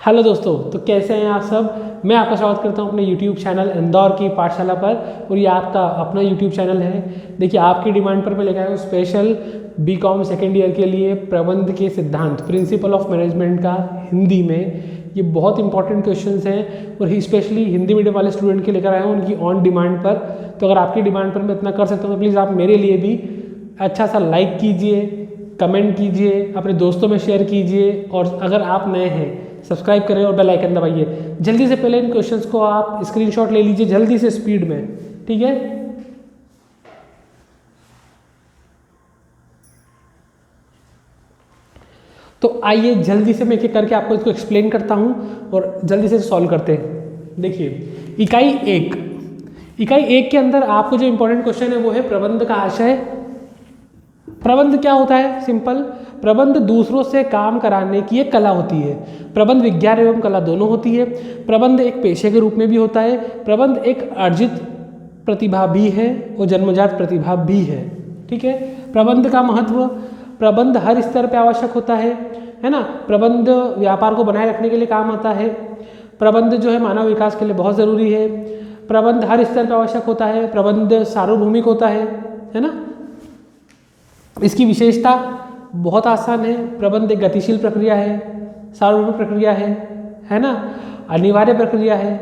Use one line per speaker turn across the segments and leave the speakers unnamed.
Hello दोस्तों, तो कैसे हैं आप सब। मैं आपका स्वागत करता हूं अपने YouTube चैनल इंदौर की पाठशाला पर। और ये आपका अपना YouTube चैनल है। देखिए, आपकी डिमांड पर मैं लेकर आया हूँ स्पेशल बीकॉम सेकेंड ईयर के लिए प्रबंध के सिद्धांत, प्रिंसिपल ऑफ मैनेजमेंट का हिंदी में। ये बहुत इंपॉर्टेंट क्वेश्चंस हैं और स्पेशली हिंदी मीडियम वाले स्टूडेंट के लेकर आया हूँ उनकी ऑन डिमांड पर। तो अगर आपकी डिमांड पर मैं इतना कर सकता हूँ तो प्लीज़ आप मेरे लिए भी अच्छा सा लाइक कीजिए, कमेंट कीजिए, अपने दोस्तों में शेयर कीजिए और अगर आप नए हैं सब्सक्राइब करें और बेल आइकन दबाइए। जल्दी से पहले इन क्वेश्चंस को आप स्क्रीनशॉट ले लीजिए, जल्दी से स्पीड में, ठीक है। तो आइए जल्दी से मैं एक एक करके आपको इसको एक्सप्लेन करता हूं और जल्दी से सॉल्व करते हैं। देखिए, इकाई एक के अंदर आपको जो इंपॉर्टेंट क्वेश्चन है वो है प्रबंध का आशय। प्रबंध क्या होता है? सिंपल, प्रबंध दूसरों से काम कराने की एक कला होती है। प्रबंध विज्ञान एवं कला दोनों होती है। प्रबंध एक पेशे के रूप में भी होता है। प्रबंध एक अर्जित प्रतिभा भी है और जन्मजात प्रतिभा भी है, ठीक है। प्रबंध का महत्व, प्रबंध हर स्तर पर आवश्यक होता है ना। प्रबंध व्यापार को बनाए रखने के लिए काम आता है। प्रबंध जो है मानव विकास के लिए बहुत ज़रूरी है। प्रबंध हर स्तर पर आवश्यक होता है। प्रबंध सार्वभौमिक होता है ना। इसकी विशेषता बहुत आसान है। प्रबंध एक गतिशील प्रक्रिया है, सार्वभौमिक प्रक्रिया है ना, अनिवार्य प्रक्रिया है,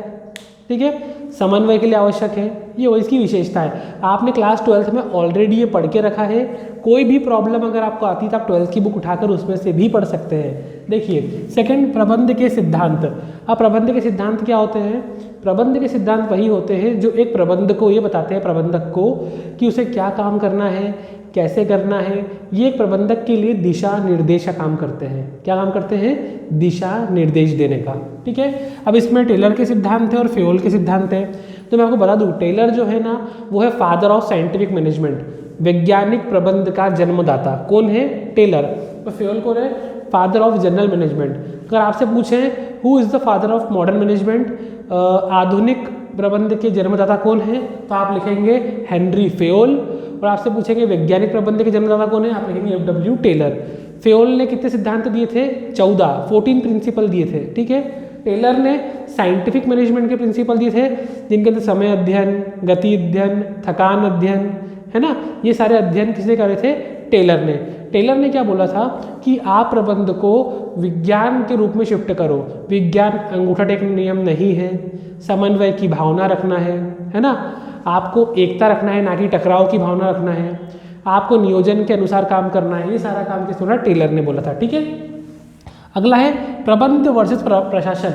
ठीक है, समन्वय के लिए आवश्यक है। ये वो इसकी विशेषता है। आपने क्लास 12th में ऑलरेडी ये पढ़ के रखा है। कोई भी प्रॉब्लम अगर आपको आती है तो आप 12th की बुक उठाकर उसमें से भी पढ़ सकते हैं। देखिए, सेकंड, प्रबंध के सिद्धांत। अब प्रबंध के सिद्धांत क्या होते हैं? प्रबंध के सिद्धांत वही होते हैं जो एक प्रबंध को ये बताते हैं, प्रबंधक को, कि उसे क्या काम करना है, कैसे करना है। ये एक प्रबंधक के लिए दिशा निर्देश का काम करते हैं। क्या काम करते हैं? दिशा निर्देश देने का, ठीक है। अब इसमें टेलर के सिद्धांत है और फेयोल के सिद्धांत है। तो मैं आपको बता दूं, टेलर जो है ना वो है फादर ऑफ साइंटिफिक मैनेजमेंट, वैज्ञानिक प्रबंध का जन्मदाता। कौन है? टेलर। तो फेयोल कौन है? Father of general management. अगर आपसे पूछें who is the father of modern management, आधुनिक प्रबंध के जन्मदाता कौन है, तो आप लिखेंगे हेनरी फेयोल। और आपसे पूछेंगे वैज्ञानिक प्रबंध के जन्मदाता कौन है, आप लिखेंगे FW टेलर। फेयोल ने कितने सिद्धांत दिए थे? 14 प्रिंसिपल दिए थे, ठीक है। टेलर ने साइंटिफिक मैनेजमेंट के प्रिंसिपल दिए थे, जिनके अंदर समय अध्ययन, गति अध्ययन, थकान अध्ययन, है ना। ये सारे अध्ययन किसने करे थे? टेलर ने। टेलर ने क्या बोला था कि आप प्रबंध को विज्ञान के रूप में शिफ्ट करो। विज्ञान अंगूठा टेकने नियम नहीं है, समन्वय की भावना रखना है ना। आपको एकता रखना है, ना कि टकराव की भावना रखना है। आपको नियोजन के अनुसार काम करना है। ये सारा काम किस तरह टेलर ने बोला था, ठीक है। अगला है प्रबंध वर्सेस प्रशासन।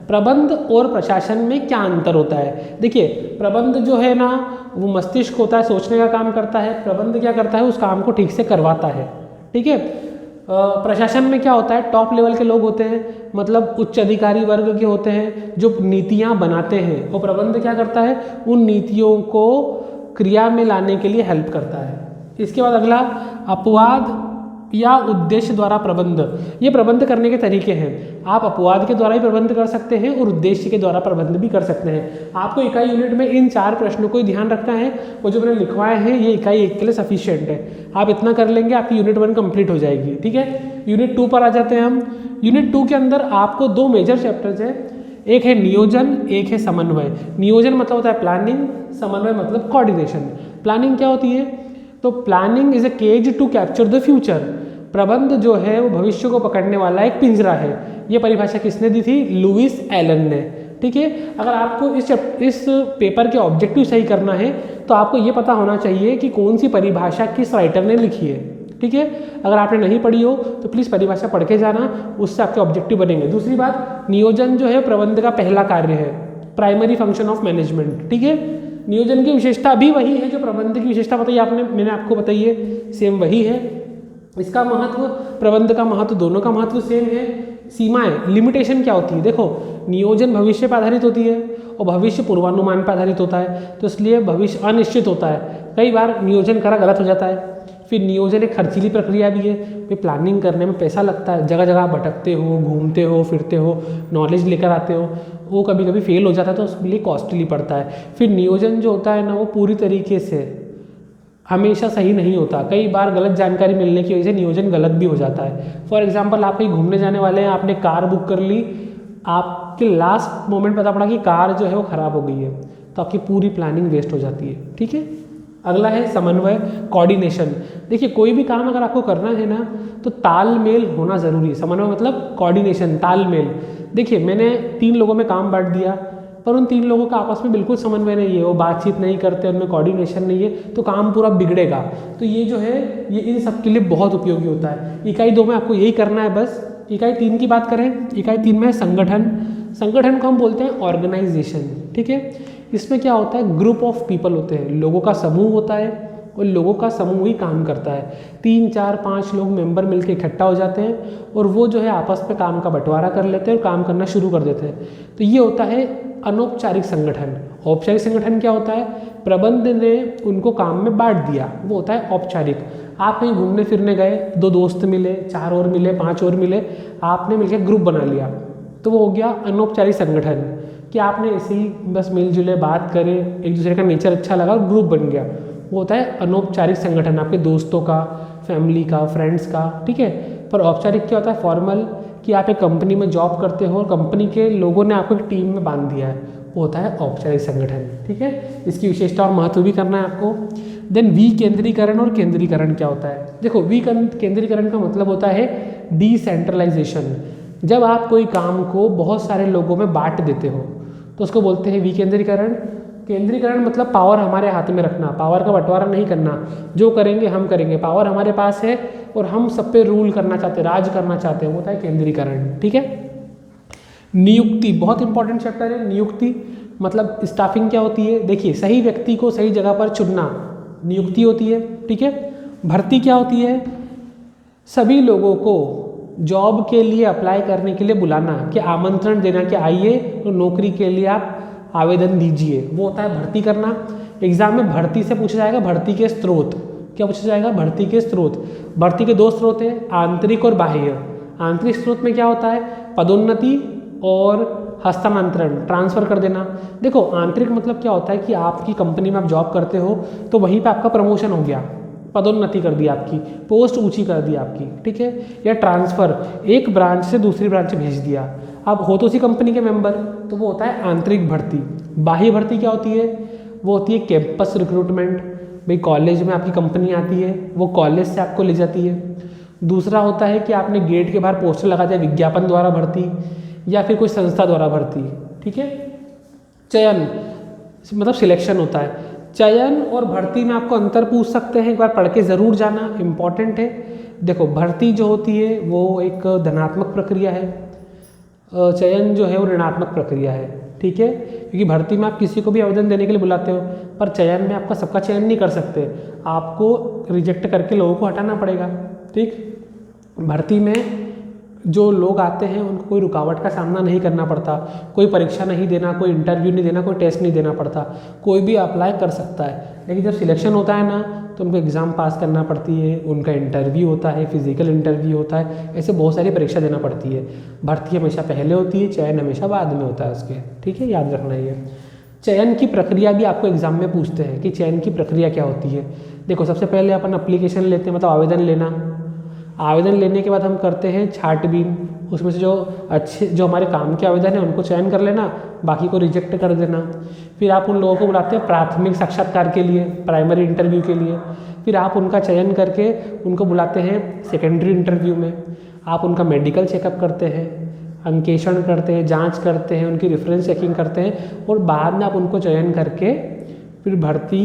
प्रबंध और प्रशासन में क्या अंतर होता है? देखिए, प्रबंध जो है ना वो मस्तिष्क होता है, सोचने का काम करता है। प्रबंध क्या करता है? उस काम को ठीक से करवाता है, ठीक है। प्रशासन में क्या होता है? टॉप लेवल के लोग होते हैं, मतलब उच्च अधिकारी वर्ग के होते हैं जो नीतियां बनाते हैं। और प्रबंध क्या करता है? उन नीतियों को क्रिया में लाने के लिए हेल्प करता है। इसके बाद अगला, अपवाद या उद्देश्य द्वारा प्रबंध। ये प्रबंध करने के तरीके हैं। आप अपवाद के द्वारा भी प्रबंध कर सकते हैं और उद्देश्य के द्वारा प्रबंध भी कर सकते हैं। आपको इकाई यूनिट में इन 4 प्रश्नों को ध्यान रखना है और जो मैंने लिखवाए हैं ये इकाई 1 के लिए सफिशिएंट है। आप इतना कर लेंगे, आपकी यूनिट 1 कंप्लीट हो जाएगी, ठीक है। यूनिट 2 पर आ जाते हैं हम। यूनिट 2 के अंदर आपको 2 मेजर चैप्टर्स है। एक है नियोजन, एक है समन्वय। नियोजन मतलब होता है प्लानिंग, समन्वय मतलब कोऑर्डिनेशन। प्लानिंग क्या होती है? तो planning is a cage to capture the future. प्रबंध जो है वो भविष्य को पकड़ने वाला एक पिंजरा है। ये परिभाषा किसने दी थी? लुइस एलन ने, ठीक है। अगर आपको इस पेपर के ऑब्जेक्टिव सही करना है तो आपको ये पता होना चाहिए कि कौन सी परिभाषा किस राइटर ने लिखी है, ठीक है। अगर आपने नहीं पढ़ी हो तो प्लीज़ परिभाषा पढ़ के जाना, उससे आपके ऑब्जेक्टिव बनेंगे। दूसरी बात, नियोजन जो है प्रबंध का पहला कार्य है, प्राइमरी फंक्शन ऑफ मैनेजमेंट, ठीक है। नियोजन की विशेषता भी वही है जो प्रबंध की विशेषता बताई मैंने आपको बताई है, सेम वही है। इसका महत्व, प्रबंध का महत्व, दोनों का महत्व सेम है। सीमाएं, लिमिटेशन क्या होती है? देखो, नियोजन भविष्य पर आधारित होती है और भविष्य पूर्वानुमान पर आधारित होता है, तो इसलिए भविष्य अनिश्चित होता है। कई बार नियोजन करा गलत हो जाता है। फिर नियोजन एक खर्चीली प्रक्रिया भी है। फिर प्लानिंग करने में पैसा लगता है, जगह जगह भटकते हो, घूमते हो, फिरते हो, नॉलेज लेकर आते हो, वो कभी कभी फेल हो जाता है तो उसके लिए कॉस्टली पड़ता है। फिर नियोजन जो होता है ना वो पूरी तरीके से हमेशा सही नहीं होता। कई बार गलत जानकारी मिलने की वजह से नियोजन गलत भी हो जाता है। फॉर एग्जाम्पल, आप कहीं घूमने जाने वाले हैं, आपने कार बुक कर ली, आपके लास्ट मोमेंट पता पड़ा कि कार जो है वो ख़राब हो गई है, तो आपकी पूरी प्लानिंग वेस्ट हो जाती है। ठीक है, अगला है समन्वय, कोऑर्डिनेशन। देखिए कोई भी काम अगर आपको करना है ना तो तालमेल होना ज़रूरी है। समन्वय मतलब कोऑर्डिनेशन, तालमेल। देखिए मैंने 3 लोगों में काम बांट दिया, पर उन 3 लोगों का आपस में बिल्कुल समन्वय नहीं है, वो बातचीत नहीं करते, उनमें कोऑर्डिनेशन नहीं है, तो काम पूरा बिगड़ेगा। तो ये जो है ये इन सब के लिए बहुत उपयोगी होता है। इकाई 2 में आपको यही करना है बस। इकाई 3 की बात करें, इकाई 3 में संगठन। संगठन को हम बोलते हैं ऑर्गेनाइजेशन। ठीक है, इसमें क्या होता है, ग्रुप ऑफ पीपल होते हैं, लोगों का समूह होता है और लोगों का समूह ही काम करता है। 3, 4, 5 लोग मेंबर मिलकर इकट्ठा हो जाते हैं और वो जो है आपस में काम का बंटवारा कर लेते हैं और काम करना शुरू कर देते हैं। तो ये होता है अनौपचारिक संगठन। औपचारिक संगठन क्या होता है, प्रबंध ने उनको काम में बांट दिया, वो होता है औपचारिक। आप कहीं घूमने फिरने गए, 2 दोस्त मिले, 4 और मिले, 5 और मिले, आपने मिलकर ग्रुप बना लिया, तो वो हो गया अनौपचारिक संगठन। कि आपने ऐसे ही बस मिलजुले बात करे, एक दूसरे का नेचर अच्छा लगा और ग्रुप बन गया, वो होता है अनौपचारिक संगठन, आपके दोस्तों का, फैमिली का, फ्रेंड्स का। ठीक है, पर औपचारिक क्या होता है, फॉर्मल, कि आप एक कंपनी में जॉब करते हो और कंपनी के लोगों ने आपको एक टीम में बांध दिया है, वो होता है औपचारिक संगठन। ठीक है, इसकी विशेषता और महत्व भी करना है आपको। देन विकेंद्रीकरण और केंद्रीकरण क्या होता है। देखो विकेंद्रीकरण का मतलब होता है डिसेंट्रलाइजेशन। जब आप कोई काम को बहुत सारे लोगों में बांट देते हो तो उसको बोलते हैं विकेंद्रीकरण। केंद्रीकरण मतलब पावर हमारे हाथ में रखना, पावर का बंटवारा नहीं करना, जो करेंगे हम करेंगे, पावर हमारे पास है और हम सब पे रूल करना चाहते हैं, राज करना चाहते हैं, वो होता है केंद्रीकरण। ठीक है, नियुक्ति बहुत इंपॉर्टेंट चैप्टर है। नियुक्ति मतलब स्टाफिंग क्या होती है। देखिए सही व्यक्ति को सही जगह पर चुनना नियुक्ति होती है। ठीक है, भर्ती क्या होती है, सभी लोगों को जॉब के लिए अप्लाई करने के लिए बुलाना, कि आमंत्रण देना कि आइए तो नौकरी के लिए आप आवेदन दीजिए, वो होता है भर्ती करना। एग्जाम में भर्ती से पूछा जाएगा भर्ती के स्रोत, क्या पूछा जाएगा, भर्ती के स्रोत। भर्ती के 2 स्रोत हैं, आंतरिक और बाह्य। आंतरिक स्रोत में क्या होता है, पदोन्नति और हस्तांतरण, ट्रांसफर कर देना। देखो आंतरिक मतलब क्या होता है कि आपकी कंपनी में आप जॉब करते हो तो वहीं पे आपका प्रमोशन हो गया, पदोन्नति कर दी, आपकी पोस्ट ऊंची कर दी आपकी। ठीक है, या ट्रांसफर, एक ब्रांच से दूसरी ब्रांच भेज दिया, आप हो तो उसी कंपनी के मेंबर, तो वो होता है आंतरिक भर्ती। बाह्य भर्ती क्या होती है, वो होती है कैंपस रिक्रूटमेंट। भाई कॉलेज में आपकी कंपनी आती है, वो कॉलेज से आपको ले जाती है। दूसरा होता है कि आपने गेट के बाहर पोस्टर लगा दिया, विज्ञापन द्वारा भर्ती, या फिर कोई संस्था द्वारा भर्ती। ठीक है, चयन मतलब सिलेक्शन होता है। चयन और भर्ती में आपको अंतर पूछ सकते हैं, एक बार पढ़ के ज़रूर जाना, इम्पॉर्टेंट है। देखो भर्ती जो होती है वो एक धनात्मक प्रक्रिया है, चयन जो है वो ऋणात्मक प्रक्रिया है। ठीक है, क्योंकि भर्ती में आप किसी को भी आवेदन देने के लिए बुलाते हो, पर चयन में आपका सबका चयन नहीं कर सकते, आपको रिजेक्ट करके लोगों को हटाना पड़ेगा। ठीक, भर्ती में जो लोग आते हैं उनको कोई रुकावट का सामना नहीं करना पड़ता, कोई परीक्षा नहीं देना, कोई इंटरव्यू नहीं देना, कोई टेस्ट नहीं देना पड़ता, कोई भी अप्लाई कर सकता है। लेकिन जब सिलेक्शन होता है ना तो उनको एग्ज़ाम पास करना पड़ती है, उनका इंटरव्यू होता है, फिजिकल इंटरव्यू होता है, ऐसे बहुत सारी परीक्षा देना पड़ती है। भर्ती हमेशा पहले होती है, चयन हमेशा बाद में होता है उसके। ठीक है, याद रखना ये। चयन की प्रक्रिया भी आपको एग्जाम में पूछते हैं कि चयन की प्रक्रिया क्या होती है। देखो सबसे पहले अपन एप्लीकेशन लेते हैं, मतलब आवेदन लेना। आवेदन लेने के बाद हम करते हैं छांटबीन, उसमें से जो हमारे काम के आवेदन है उनको चयन कर लेना, बाकी को रिजेक्ट कर देना। फिर आप उन लोगों को बुलाते हैं प्राथमिक साक्षात्कार के लिए, प्राइमरी इंटरव्यू के लिए। फिर आप उनका चयन करके उनको बुलाते हैं सेकेंडरी इंटरव्यू में। आप उनका मेडिकल चेकअप करते हैं, अंकेक्षण करते हैं, जांच करते हैं, उनकी रेफरेंस चेकिंग करते हैं और बाद में आप उनको चयन करके फिर भर्ती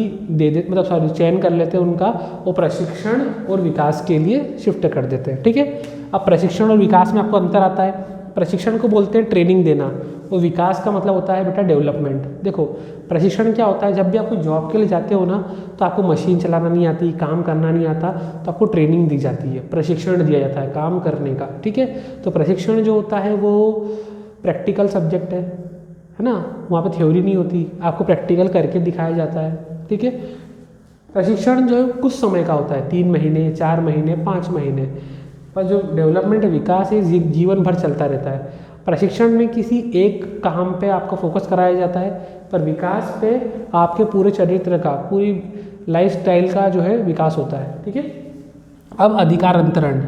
मतलब चयन कर लेते हैं उनका, वो प्रशिक्षण और विकास के लिए शिफ्ट कर देते हैं। ठीक है, अब प्रशिक्षण और विकास में आपको अंतर आता है। प्रशिक्षण को बोलते हैं ट्रेनिंग देना और विकास का मतलब होता है बेटा डेवलपमेंट। देखो प्रशिक्षण क्या होता है, जब भी आप कोई जॉब के लिए जाते हो ना तो आपको मशीन चलाना नहीं आती, काम करना नहीं आता, तो आपको ट्रेनिंग दी जाती है, प्रशिक्षण दिया जाता है काम करने का। ठीक है, तो प्रशिक्षण जो होता है वो प्रैक्टिकल सब्जेक्ट है ना, वहाँ पे थ्योरी नहीं होती, आपको प्रैक्टिकल करके दिखाया जाता है। ठीक है, प्रशिक्षण जो है कुछ समय का होता है, 3 महीने, 4 महीने, 5 महीने, पर जो डेवलपमेंट विकास है जीवन भर चलता रहता है। प्रशिक्षण में किसी एक काम पे आपको फोकस कराया जाता है, पर विकास पे आपके पूरे चरित्र का, पूरी लाइफस्टाइल का जो है विकास होता है। ठीक है, अब अधिकार अंतरण।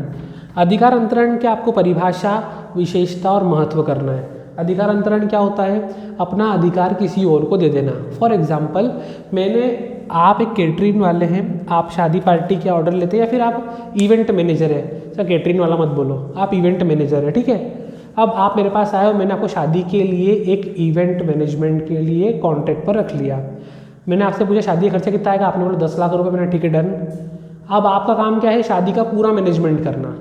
अधिकार अंतरण के आपको परिभाषा, विशेषता और महत्व करना है। अधिकार अंतरण क्या होता है? अपना अधिकार किसी और को दे देना। फॉर एग्जाम्पल, आप एक कैटरिंग वाले हैं, आप शादी पार्टी के ऑर्डर लेते हैं, या फिर आप इवेंट मैनेजर है, सर कैटरिंग वाला मत बोलो, आप इवेंट मैनेजर है, ठीक है। अब आप मेरे पास आए हो, मैंने आपको शादी के लिए एक इवेंट मैनेजमेंट के लिए कॉन्ट्रैक्ट पर रख लिया। मैंने आपसे पूछा शादी का खर्चा कितना आएगा, आपने बोला 10 लाख रुपए, मैंने ठीक है डन। अब आपका काम क्या है? शादी का पूरा मैनेजमेंट करना,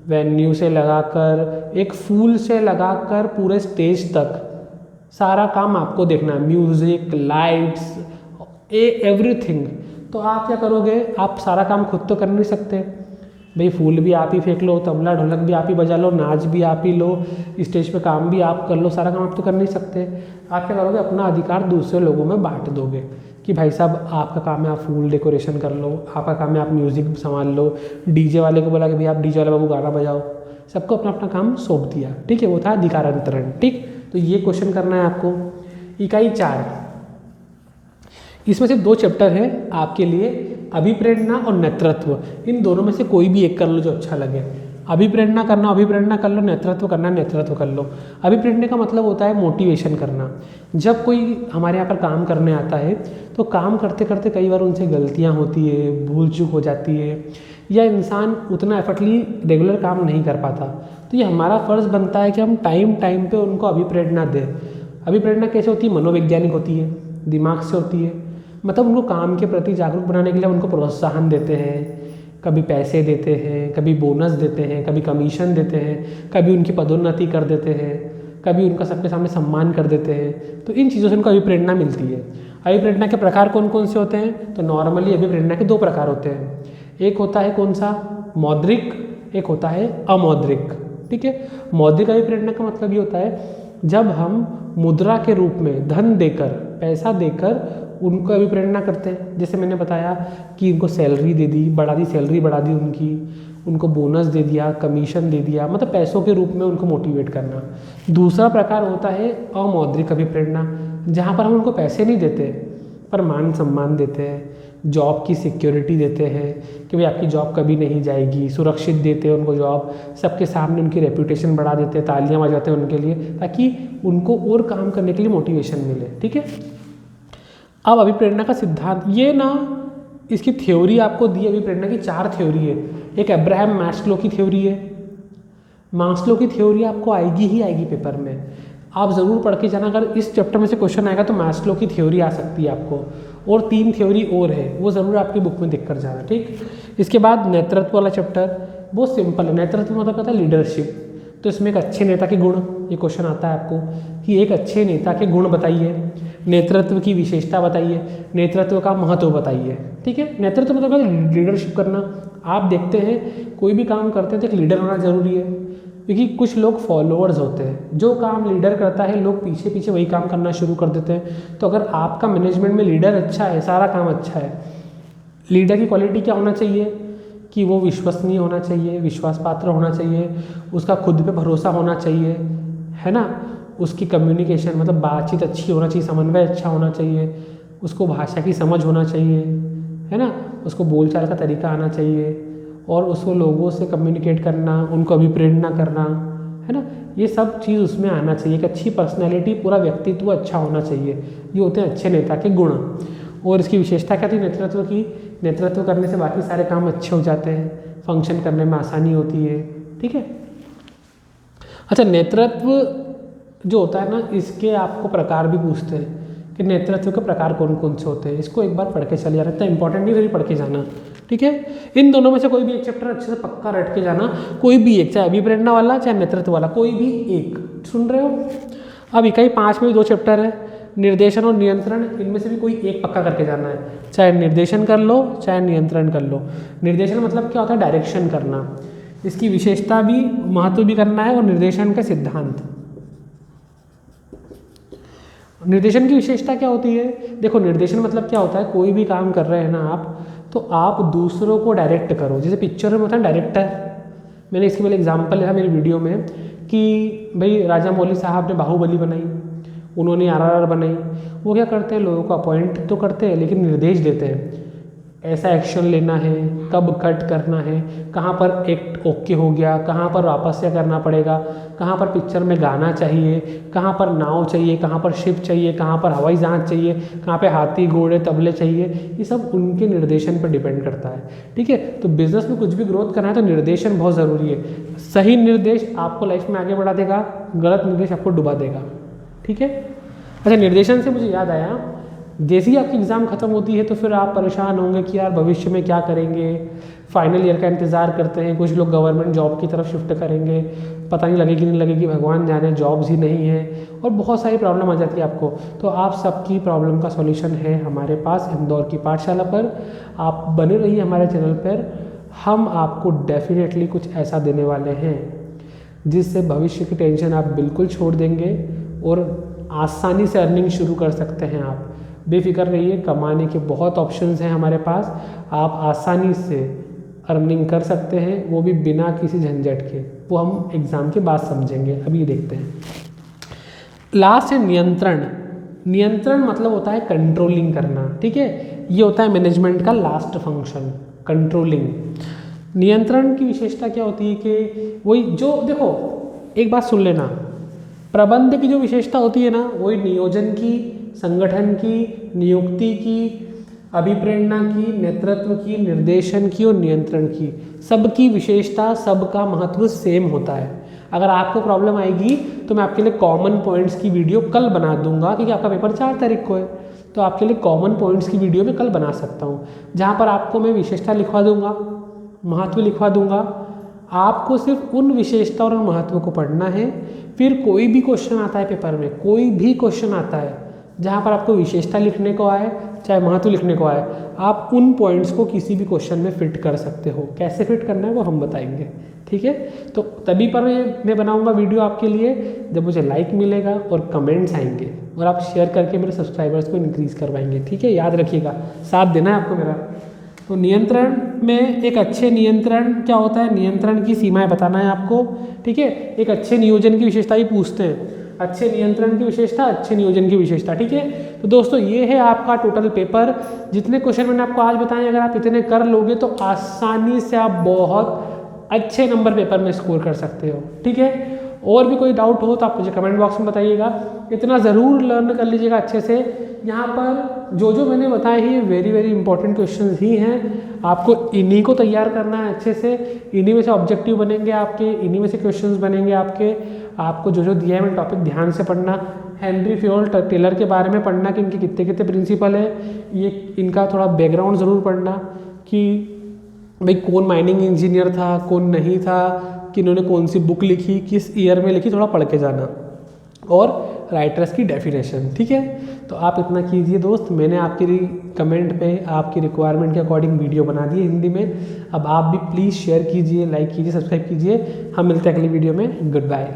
वेन्यू से लगाकर, एक फूल से लगाकर पूरे स्टेज तक सारा काम आपको देखना है, म्यूज़िक, लाइट्स, एवरीथिंग। तो आप क्या करोगे? आप सारा काम खुद तो कर नहीं सकते भाई, फूल भी आप ही फेंक लो, तबला ढोलक भी आप ही बजा लो, नाच भी आप ही लो, स्टेज पे काम भी आप कर लो, सारा काम आप तो कर नहीं सकते। आप क्या करोगे? अपना अधिकार दूसरे लोगों में बांट दोगे कि भाई साहब आपका काम है आप फूल डेकोरेशन कर लो, आपका काम है आप म्यूज़िक संभाल लो, डीजे वाले को बोला कि भाई आप डीजे वाले बाबू गाना बजाओ, सबको अपना अपना काम सौंप दिया, ठीक है। वो था अधिकार अंतरण, ठीक। तो ये क्वेश्चन करना है आपको। इकाई 4, इसमें से 2 चैप्टर है आपके लिए, अभिप्रेरणा और नेतृत्व। इन दोनों में से कोई भी एक कर लो जो अच्छा लगे। अभिप्रेरणा करना, अभिप्रेरणा कर लो, नेतृत्व करना, नेतृत्व कर लो। अभिप्रेरणा का मतलब होता है मोटिवेशन करना। जब कोई हमारे यहाँ पर काम करने आता है तो काम करते करते कई बार उनसे गलतियाँ होती है, भूल चूक हो जाती है, या इंसान उतना एफर्टली रेगुलर काम नहीं कर पाता, तो ये हमारा फ़र्ज़ बनता है कि हम टाइम टाइम पे उनको अभिप्रेरणा दें। अभिप्रेरणा कैसे होती है? मनोवैज्ञानिक होती है, दिमाग से होती है। मतलब उनको काम के प्रति जागरूक बनाने के लिए उनको प्रोत्साहन देते हैं, कभी पैसे देते हैं, कभी बोनस देते हैं, कभी कमीशन देते हैं, कभी उनकी पदोन्नति कर देते हैं, कभी उनका सबके सामने सम्मान कर देते हैं। तो इन चीज़ों से उनको अभिप्रेरणा मिलती है। अभिप्रेरणा के प्रकार कौन कौन से होते हैं? तो नॉर्मली अभिप्रेरणा के 2 प्रकार होते हैं। एक होता है कौन सा? मौद्रिक, एक होता है अमौद्रिक, ठीक है। मौद्रिक अभिप्रेरणा का मतलब ये होता है जब हम मुद्रा के रूप में धन देकर, पैसा देकर उनको अभिप्रेरणा करते हैं। जैसे मैंने बताया कि उनको सैलरी दे दी, बढ़ा दी, सैलरी बढ़ा दी उनकी, उनको बोनस दे दिया, कमीशन दे दिया, मतलब पैसों के रूप में उनको मोटिवेट करना। दूसरा प्रकार होता है अमौद्रिक अभिप्रेरणा, जहाँ पर हम उनको पैसे नहीं देते पर मान सम्मान देते हैं, जॉब की सिक्योरिटी देते हैं कि भाई आपकी जॉब कभी नहीं जाएगी, सुरक्षित देते हैं उनको जॉब, सबके सामने उनकी रेपुटेशन बढ़ा देते हैं, तालियां बजाते हैं उनके लिए, ताकि उनको और काम करने के लिए मोटिवेशन मिले, ठीक है। अब अभिप्रेरणा का सिद्धांत, ये ना इसकी थ्योरी आपको दी, अभिप्रेरणा की 4 थ्योरी है। एक अब्राहम मास्लो की थ्योरी है। मास्लो की थ्योरी आपको आएगी ही आएगी पेपर में, आप ज़रूर पढ़ के जाना। अगर इस चैप्टर में से क्वेश्चन आएगा तो मास्लो की थ्योरी आ सकती है आपको, और 3 थ्योरी और है, वो ज़रूर आपकी बुक में देख कर जाना, ठीक। इसके बाद नेतृत्व वाला चैप्टर बहुत सिंपल है। नेतृत्व मतलब कहता है लीडरशिप। तो इसमें एक अच्छे नेता के गुण, ये क्वेश्चन आता है आपको कि एक अच्छे नेता के गुण बताइए, नेतृत्व की विशेषता बताइए, नेतृत्व का महत्व बताइए, ठीक है। नेतृत्व मतलब लीडरशिप करना। आप देखते हैं कोई भी काम करते हैं तो एक लीडर होना जरूरी है, क्योंकि कुछ लोग फॉलोअर्स होते हैं, जो काम लीडर करता है लोग पीछे पीछे वही काम करना शुरू कर देते हैं। तो अगर आपका मैनेजमेंट में लीडर अच्छा है, सारा काम अच्छा है, लीडर की क्वालिटी क्या होना चाहिए कि वो विश्वसनीय होना चाहिए, विश्वास पात्र होना चाहिए, उसका खुद पे भरोसा होना चाहिए, है ना, उसकी कम्युनिकेशन मतलब बातचीत अच्छी होना चाहिए, समन्वय अच्छा होना चाहिए, उसको भाषा की समझ होना चाहिए, है ना, उसको बोलचाल का तरीका आना चाहिए, और उसको लोगों से कम्युनिकेट करना, उनको अभिप्रेरणा करना, है ना, ये सब चीज़ उसमें आना चाहिए। एक अच्छी पर्सनैलिटी, पूरा व्यक्तित्व अच्छा होना चाहिए। ये होते हैं अच्छे नेता के गुण। और इसकी विशेषता क्या थी नेतृत्व की? नेतृत्व करने से बाकी सारे काम अच्छे हो जाते हैं, फंक्शन करने में आसानी होती है, ठीक है। अच्छा, नेतृत्व जो होता है ना, इसके आपको प्रकार भी पूछते हैं कि नेतृत्व के प्रकार कौन कौन से होते हैं। इसको एक बार पढ़ के चले जाना, इतना इंपॉर्टेंट नहीं, फिर पढ़ के जाना, ठीक है। इन दोनों में से कोई भी एक चैप्टर अच्छे से पक्का रट के जाना, कोई भी एक, चाहे अभिप्रेरणा वाला चाहे नेतृत्व वाला, कोई भी एक। सुन रहे हो? अब इकाई 5 में भी 2 चैप्टर है, निर्देशन और नियंत्रण। इनमें से भी कोई एक पक्का करके जाना है, चाहे निर्देशन कर लो चाहे नियंत्रण कर लो। निर्देशन मतलब क्या होता है? डायरेक्शन करना, इसकी विशेषता भी महत्व भी करना है, और निर्देशन का सिद्धांत। निर्देशन की विशेषता क्या होती है? देखो, निर्देशन मतलब क्या होता है, कोई भी काम कर रहे हैं ना आप, तो आप दूसरों को डायरेक्ट करो। जैसे पिक्चर में होता है डायरेक्टर, मैंने इसके पहले एग्जाम्पल लिया मेरी वीडियो में कि भाई राजा मौली साहब ने बाहुबली बनाई, उन्होंने RRR बनाई। वो क्या करते हैं, लोगों को अपॉइंट तो करते हैं लेकिन निर्देश देते हैं, ऐसा एक्शन लेना है, कब कट करना है, कहाँ पर एक्ट ओके हो गया, कहाँ पर वापस से करना पड़ेगा, कहाँ पर पिक्चर में गाना चाहिए, कहाँ पर नाव चाहिए, कहाँ पर शिप चाहिए, कहाँ पर हवाई जहाज चाहिए, कहाँ पे हाथी घोड़े तबले चाहिए, ये सब उनके निर्देशन पर डिपेंड करता है। ठीक है, तो बिजनेस में कुछ भी ग्रोथ करना है तो निर्देशन बहुत ज़रूरी है। सही निर्देश आपको लाइफ में आगे बढ़ा देगा, गलत निर्देश आपको डुबा देगा। ठीक है, अच्छा निर्देशन से मुझे याद आया, जैसे ही आपकी एग्ज़ाम ख़त्म होती है तो फिर आप परेशान होंगे कि यार भविष्य में क्या करेंगे, फाइनल ईयर का इंतज़ार करते हैं, कुछ लोग गवर्नमेंट जॉब की तरफ शिफ्ट करेंगे, पता नहीं लगेगी नहीं लगेगी, भगवान जाने, जॉब्स ही नहीं है, और बहुत सारी प्रॉब्लम आ जाती है आपको। तो आप सबकी प्रॉब्लम का सॉल्यूशन है हमारे पास इंदौर की पाठशाला पर। आप बने रहिए हमारे चैनल पर, हम आपको डेफिनेटली कुछ ऐसा देने वाले हैं जिससे भविष्य की टेंशन आप बिल्कुल छोड़ देंगे और आसानी से अर्निंग शुरू कर सकते हैं। आप बेफिक्र रहिए, कमाने के बहुत ऑप्शंस हैं हमारे पास, आप आसानी से अर्निंग कर सकते हैं, वो भी बिना किसी झंझट के। वो हम एग्ज़ाम के बाद समझेंगे, अभी ये देखते हैं। लास्ट है नियंत्रण। नियंत्रण मतलब होता है कंट्रोलिंग करना। ठीक है, ये होता है मैनेजमेंट का लास्ट फंक्शन, कंट्रोलिंग। नियंत्रण की विशेषता क्या होती है कि वही जो, देखो एक बात सुन लेना, प्रबंध की जो विशेषता होती है ना, वही नियोजन की, संगठन की, नियुक्ति की, अभिप्रेरणा की, नेतृत्व की, निर्देशन की और नियंत्रण की, सबकी विशेषता, सबका महत्व सेम होता है। अगर आपको प्रॉब्लम आएगी तो मैं आपके लिए कॉमन पॉइंट्स की वीडियो कल बना दूंगा, क्योंकि आपका पेपर 4 तारीख को है, तो आपके लिए कॉमन पॉइंट्स की वीडियो मैं कल बना सकता हूँ, जहाँ पर आपको मैं विशेषता लिखवा दूंगा, महत्व लिखवा दूंगा। आपको सिर्फ उन विशेषता और उन महत्व को पढ़ना है। फिर कोई भी क्वेश्चन आता है पेपर में, कोई भी क्वेश्चन आता है जहाँ पर आपको विशेषता लिखने को आए चाहे महत्व लिखने को आए, आप उन पॉइंट्स को किसी भी क्वेश्चन में फिट कर सकते हो। कैसे फिट करना है वो हम बताएंगे। ठीक है, तो तभी पर मैं बनाऊंगा वीडियो आपके लिए जब मुझे लाइक मिलेगा और कमेंट्स आएंगे, और आप शेयर करके मेरे सब्सक्राइबर्स को इंक्रीज़ करवाएंगे। ठीक है, याद रखिएगा, साथ देना है आपको मेरा। तो नियंत्रण में एक अच्छे नियंत्रण क्या होता है, नियंत्रण की सीमाएं बताना है आपको। ठीक है, एक अच्छे नियोजन की विशेषता ही पूछते हैं, अच्छे नियंत्रण की विशेषता, अच्छे नियोजन की विशेषता। ठीक है, तो दोस्तों ये है आपका टोटल पेपर। जितने क्वेश्चन मैंने आपको आज बताए, अगर आप इतने कर लोगे तो आसानी से आप बहुत अच्छे नंबर पेपर में स्कोर कर सकते हो। ठीक है, और भी कोई डाउट हो तो आप मुझे कमेंट बॉक्स में बताइएगा। इतना ज़रूर लर्न कर लीजिएगा अच्छे से। यहाँ पर जो जो मैंने बताए हैं ये वेरी वेरी इंपॉर्टेंट क्वेश्चंस ही हैं, आपको इन्हीं को तैयार करना है अच्छे से। इन्हीं में से ऑब्जेक्टिव बनेंगे आपके, इन्हीं में से क्वेश्चंस बनेंगे आपके। आपको जो जो दिया है मैं टॉपिक ध्यान से पढ़ना, हेनरी फ्योल टेलर के बारे में पढ़ना कि इनके कितने कितने प्रिंसिपल है, ये इनका थोड़ा बैकग्राउंड ज़रूर पढ़ना कि भाई कौन माइनिंग इंजीनियर था, कौन नहीं था, कि इन्होंने कौन सी बुक लिखी, किस ईयर में लिखी, थोड़ा पढ़ के जाना, और राइटर्स की डेफिनेशन। ठीक है, तो आप इतना कीजिए दोस्त। मैंने आपकी कमेंट पे आपकी रिक्वायरमेंट के अकॉर्डिंग वीडियो बना दी है हिंदी में। अब आप भी प्लीज़ शेयर कीजिए, लाइक कीजिए, सब्सक्राइब कीजिए। हम मिलते हैं अगली वीडियो में। Good bye.